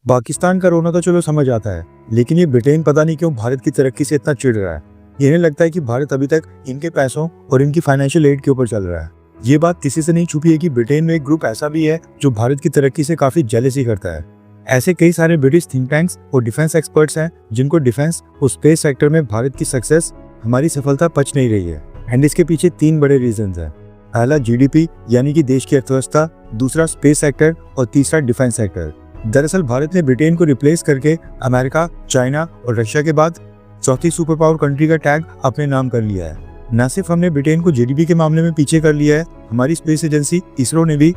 पाकिस्तान का रोना तो चलो समझ आता है, लेकिन ये ब्रिटेन पता नहीं क्यों भारत की तरक्की से इतना चिढ़ रहा है। इन्हें लगता है कि भारत अभी तक इनके पैसों और इनकी फाइनेंशियल एड के ऊपर चल रहा है। ये बात किसी से नहीं छुपी है कि ब्रिटेन में एक ग्रुप ऐसा भी है जो भारत की तरक्की से काफी जेलसी करता है। ऐसे कई सारे ब्रिटिश थिंक टैंक्स और डिफेंस एक्सपर्ट्स हैं जिनको डिफेंस और स्पेस सेक्टर में भारत की सक्सेस, हमारी सफलता पच नहीं रही है। एंड इसके पीछे 3 बड़े रीजन हैं। पहला जीडीपी यानी कि देश की अर्थव्यवस्था, दूसरा स्पेस सेक्टर और तीसरा डिफेंस सेक्टर। दरअसल भारत ने ब्रिटेन को रिप्लेस करके अमेरिका, चाइना और रशिया के बाद चौथी सुपर पावर कंट्री का टैग अपने नाम कर लिया है। न सिर्फ हमने ब्रिटेन को जीडीपी के मामले में पीछे कर लिया है, हमारी स्पेस एजेंसी इसरो ने भी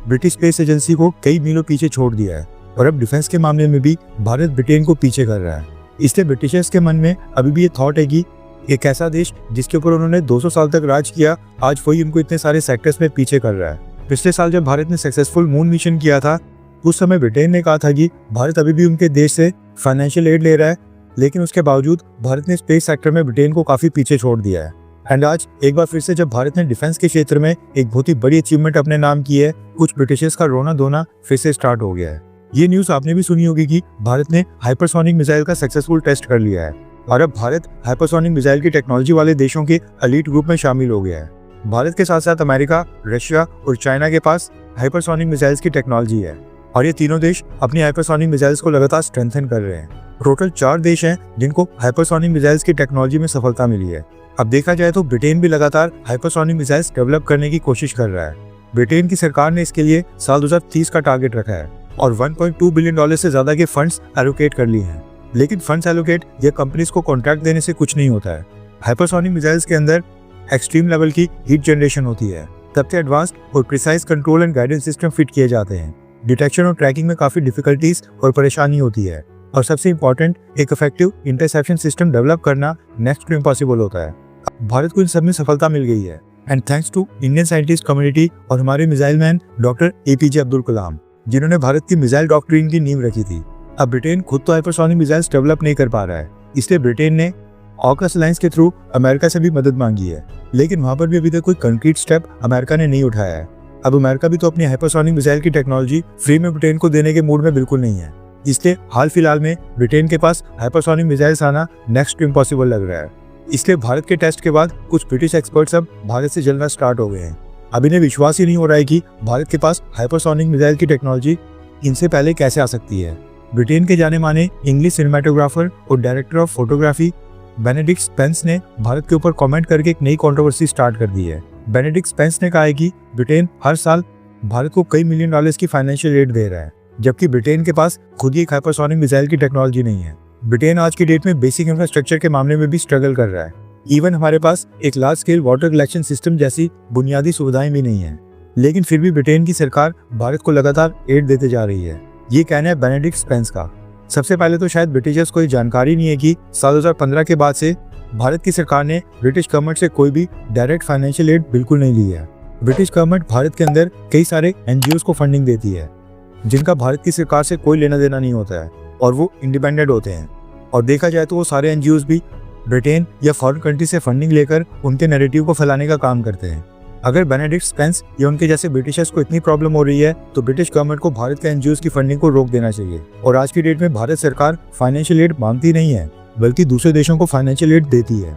ब्रिटिश स्पेस एजेंसी को कई मीलों पीछे छोड़ दिया है। और अब डिफेंस के मामले में भी भारत ब्रिटेन को पीछे कर रहा है। इसलिए ब्रिटिशर्स के मन में अभी भी ये थॉट है कि एक ऐसा देश जिसके ऊपर उन्होंने 200 साल तक राज किया, आज वही उनको इतने सारे सेक्टर्स में पीछे कर रहा है। पिछले साल जब भारत ने सक्सेसफुल मून मिशन किया था, उस समय ब्रिटेन ने कहा था कि भारत अभी भी उनके देश से फाइनेंशियल एड ले रहा है, लेकिन उसके बावजूद भारत ने स्पेस सेक्टर में ब्रिटेन को काफी पीछे छोड़ दिया है। एंड आज एक बार फिर से जब भारत ने डिफेंस के क्षेत्र में एक बहुत ही बड़ी अचीवमेंट अपने नाम की है, कुछ ब्रिटिशर्स का रोना धोना फिर से स्टार्ट हो गया है। ये न्यूज आपने भी सुनी होगी कि भारत ने हाइपरसोनिक मिसाइल का सक्सेसफुल टेस्ट कर लिया है और अब भारत हाइपरसोनिक मिसाइल की टेक्नोलॉजी वाले देशों के एलीट ग्रुप में शामिल हो गया है। भारत के साथ साथ अमेरिका, रशिया और चाइना के पास हाइपरसोनिक मिसाइल्स की टेक्नोलॉजी है और ये तीनों देश अपनी हाइपरसोनिक मिसाइल्स को लगातार स्ट्रेंथन कर रहे हैं। टोटल 4 देश हैं जिनको हाइपरसोनिक मिसाइल्स की टेक्नोलॉजी में सफलता मिली है। अब देखा जाए तो ब्रिटेन भी लगातार हाइपरसोनिक मिसाइल्स डेवलप करने की कोशिश कर रहा है। ब्रिटेन की सरकार ने इसके लिए साल 2030 का टारगेट रखा है और $1.2 बिलियन से ज्यादा के फंड्स एलोकेट कर लिए हैं। लेकिन फंड्स एलोकेट या कंपनीज को कॉन्ट्रैक्ट देने से कुछ नहीं होता है। हाइपरसोनिक मिसाइल्स के अंदर एक्सट्रीम लेवल की हीट जनरेशन होती है, सबसे एडवांस्ड और precise control and guidance system fit किए जाते हैं। डिटेक्शन और ट्रैकिंग में काफी डिफिकल्टीज और परेशानी होती है और सबसे इंपॉर्टेंट एक इफेक्टिव इंटरसेप्शन सिस्टम डेवलप करना नेक्स्ट टू इम्पॉसिबल होता है। भारत को इन सब में सफलता मिल गई है and thanks to Indian scientist community और हमारे missile man doctor APJ Abdul Kalam, जिन्होंने भारत की मिसाइल डॉक्ट्रिन की नींव रखी थी। अब ब्रिटेन खुद तो हाइपरसोनिक मिसाइल्स डेवलप नहीं कर पा रहा है, इसलिए ब्रिटेन ने ऑकस अलायंस के थ्रू अमेरिका से भी मदद मांगी है, लेकिन वहां पर भी अभी तक कोई कंक्रीट स्टेप अमेरिका ने नहीं उठाया है। अब अमेरिका भी तो अपनी हाइपरसोनिक मिसाइल की टेक्नोलॉजी फ्री में ब्रिटेन को देने के मूड में बिल्कुल नहीं है। इसलिए हाल फिलहाल में ब्रिटेन के पास हाइपरसोनिक मिसाइल्स आना नेक्स्ट टू इम्पॉसिबल लग रहा है। इसलिए भारत के टेस्ट के बाद कुछ ब्रिटिश एक्सपर्ट्स अब भारत से जलना स्टार्ट हो गए हैं। अब इन्हें विश्वास ही नहीं हो रहा है कि भारत के पास हाइपरसोनिक मिसाइल की टेक्नोलॉजी इनसे पहले कैसे आ सकती है। ब्रिटेन के जाने माने इंग्लिश सिनेमेटोग्राफर और director of photography Benedict Spence ने भारत के ऊपर कमेंट करके एक नई कंट्रोवर्सी स्टार्ट कर दी है। बेनेडिक्ट स्पेंस ने कहा है कि ब्रिटेन हर साल भारत को कई $1 मिलियन की फाइनेंशियल एड दे रहा है, जबकि ब्रिटेन के पास खुद ही एक हाइपरसोनिक मिसाइल की टेक्नोलॉजी नहीं है। ब्रिटेन आज की डेट में बेसिक इंफ्रास्ट्रक्चर के मामले में भी स्ट्रगल कर रहा है। इवन हमारे पास एक large scale water collection system जैसी बुनियादी सुविधाएं भी नहीं है, लेकिन फिर भी ब्रिटेन की सरकार भारत को लगातार एड देते जा रही है। ये कहना है बेनेडिक्ट स्पेंस का। सबसे पहले तो शायद ब्रिटिशर्स को ये जानकारी नहीं है कि साल 2015 के बाद से भारत की सरकार ने ब्रिटिश गवर्नमेंट से कोई भी डायरेक्ट फाइनेंशियल एड बिल्कुल नहीं ली है। ब्रिटिश गवर्नमेंट भारत के अंदर कई सारे NGOs को फंडिंग देती है जिनका भारत की सरकार से कोई लेना देना नहीं होता है और वो इंडिपेंडेंट होते हैं। और देखा जाए तो वो सारे NGOs भी ब्रिटेन या फॉरेन कंट्री से फंडिंग लेकर उनके नैरेटिव को फैलाने का काम करते हैं। अगर बेनेडिक्ट स्पेंस या उनके जैसे ब्रिटिशर्स को इतनी प्रॉब्लम हो रही है तो ब्रिटिश गवर्नमेंट को भारत के NGOs की फंडिंग को रोक देना चाहिए। और आज की डेट में भारत सरकार फाइनेंशियल एड मांगती नहीं है, बल्कि दूसरे देशों को फाइनेंशियल एड देती है।